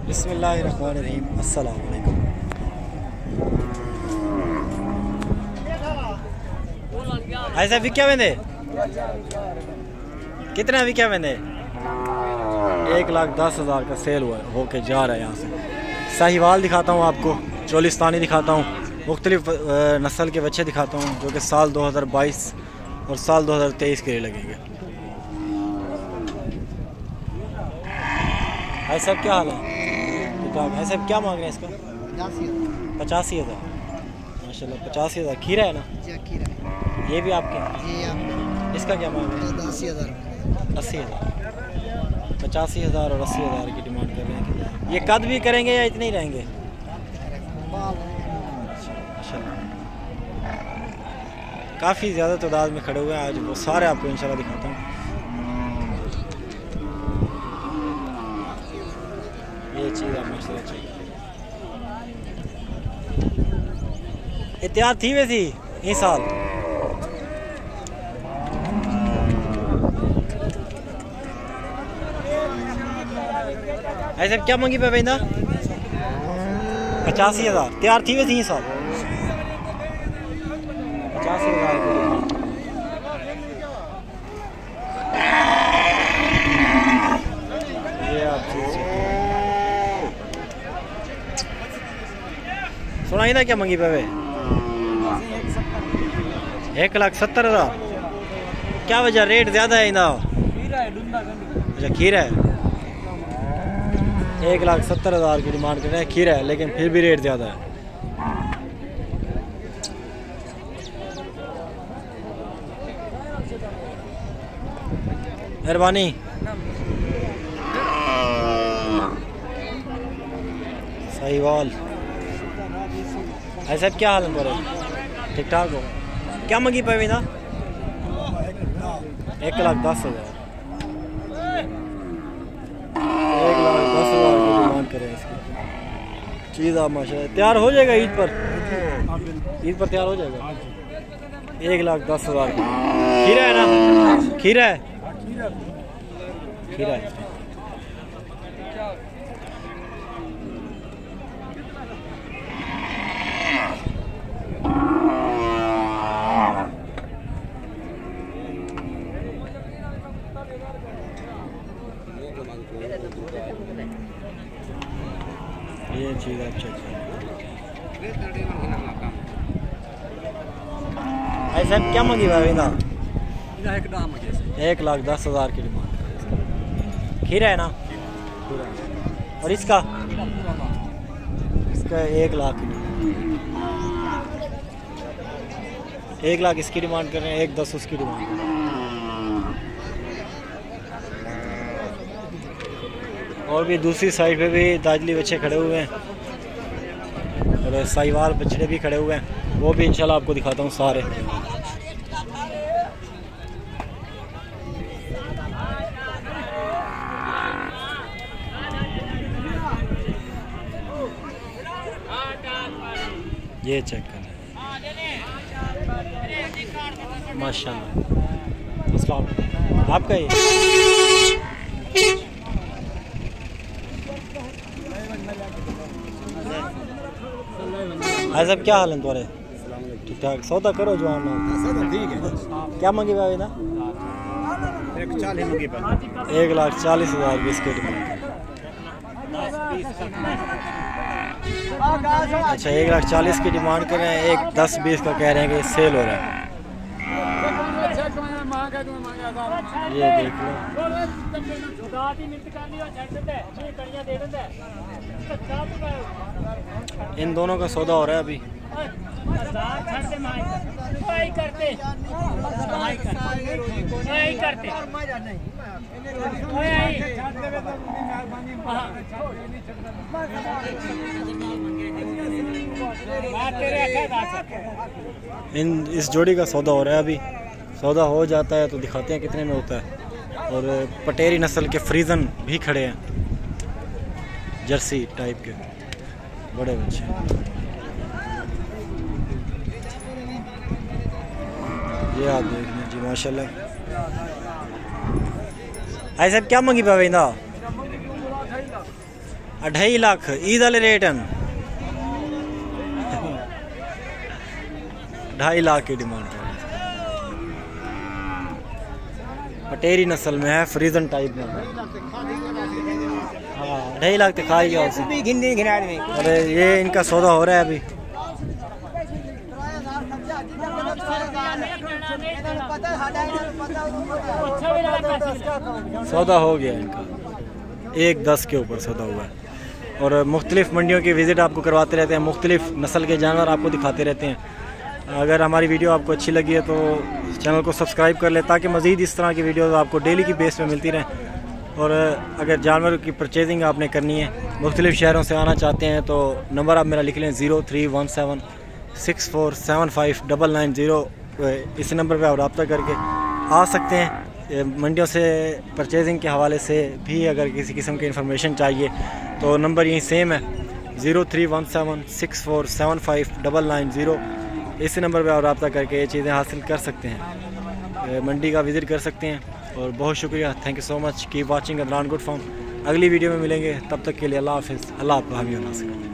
बिस्मिल्लाहिर्रहमानिर्रहीम। अस्सलाम वालेकुम। ऐसा विक्या वेंदे कितना विक्या वेंदे 1,10,000 का सेल हुआ होके जा रहा है। यहाँ से साहिवाल दिखाता हूँ आपको, चोलिस्तानी दिखाता हूँ, मुख्तलिफ नस्ल के बच्चे दिखाता हूँ जो कि साल 2022 और साल 2023 के लिए लगेंगे। भाई साहब क्या हाल है? भाई साहब क्या मांग रहे हैं इसका? 85,000। माशाल्लाह 85,000। खीरा है ना? खीरा। ये भी आपके? इसका क्या मांग रहे हैं? 80,000। 85,000 और 80,000 की डिमांड कर रहे हैं। ये कद भी करेंगे या इतने ही रहेंगे? काफ़ी ज़्यादा तादाद में खड़े हुए हैं आज, वो सारे आपको इंशाल्लाह दिखाता हूँ। ये चीज़ आप माशाल्लाह चाहिए तैयार थी वैसी इस साल। ऐसे क्या मंगी पे बंदा? 85,000 तैयार थी वैसी इस साल। 85,000 ये आप सुनाई ना क्या मंगी पे? 1,70,000। क्या वजह रेट ज़्यादा है इनका? अच्छा खीरा है। 1,70,000 की डिमांड कर रहे हैं। खीरा है लेकिन फिर भी रेट ज़्यादा है। मेहरबानी। साहिवाल ऐसा क्या हाल है? ठीक ठाक हो? क्या मंगी पे ना? 1,10,000। 1,10,000 की डिमांड करें इसकी। चीज़ आप माशाल्लाह तैयार हो जाएगा ईद पर? ईद पर तैयार हो जाएगा। 1,10,000 की। खीरा है ना? खीरा है। खीरा है। ये चीज़ आप चेक ऐसा क्या मंगी भाई ना? 1,10,000 की डिमांड। खीरा है ना? और इसका 1 लाख की। 1 लाख इसकी डिमांड कर रहे हैं, 1,10,000 उसकी डिमांड कर रहे हैं। और भी दूसरी साइड पे भी दाजली बच्चे खड़े हुए हैं और साहिवाल बछड़े भी खड़े हुए हैं, वो भी इंशाल्लाह आपको दिखाता हूँ सारे। ये चेक कर माशाल्लाह। अस्सलाम आपका ही भाई साहब क्या हाल है तुम्हारे? ठीक ठाक। सौदा करो जो आना। ठीक है। क्या मंगी भाई ना? 1,40,000 की इसकी डिमांड। अच्छा 1,40,000 की डिमांड कर रहे हैं, 1,10,20 का कह रहे हैं कि सेल हो रहा है। ये देख लो। इन दोनों का सौदा हो रहा है अभी। इस जोड़ी का सौदा हो रहा है अभी। सौदा हो जाता है तो दिखाते हैं कितने में होता है। और पटेरी नस्ल के फ्रीजन भी खड़े हैं, जर्सी टाइप के बड़े बच्चे। ये आप देख लें जी माशाल्लाह। ऐसा क्या मंगी पावे ना? 2.5 लाख ईद वाले रेट हैं। 2.5 लाख की डिमांड है। पटेरी नस्ल में है, फ्रीजन टाइप में। हाँ 2.5 लाख दिखा ही गया उसे। अरे ये इनका सौदा हो रहा है अभी। सौदा हो गया इनका, 1.10 के ऊपर सौदा हुआ है। और मुख्तलिफ़ मंडियों की विज़िट आपको करवाते रहते हैं, मुख्तलिफ़ नस्ल के जानवर आपको दिखाते रहते हैं। अगर हमारी वीडियो आपको अच्छी लगी है तो चैनल को सब्सक्राइब कर ले, ताकि मज़ीद इस तरह की वीडियोज़ आपको डेली की बेस पे मिलती रहें। और अगर जानवर की परचेजिंग आपने करनी है, मुख्तलिफ़ शहरों से आना चाहते हैं, तो नंबर आप मेरा लिख लें 0317 6475 990। इस नंबर पर आप रब्ता करके आ सकते हैं। मंडियों से परचेजिंग के हवाले से भी अगर किसी किस्म की इंफॉर्मेशन चाहिए तो नंबर यही सेम है 0317 6475 990। इस नंबर पर आप रब्ता करके ये चीज़ें हासिल कर सकते हैं, मंडी का विज़िट कर सकते हैं। और बहुत शुक्रिया, thank you so much. Keep watching Adnan good form. अगली वीडियो में मिलेंगे, तब तक के लिए अल्लाह हाफिज़। अल्लाह आपको हामी और नासिर।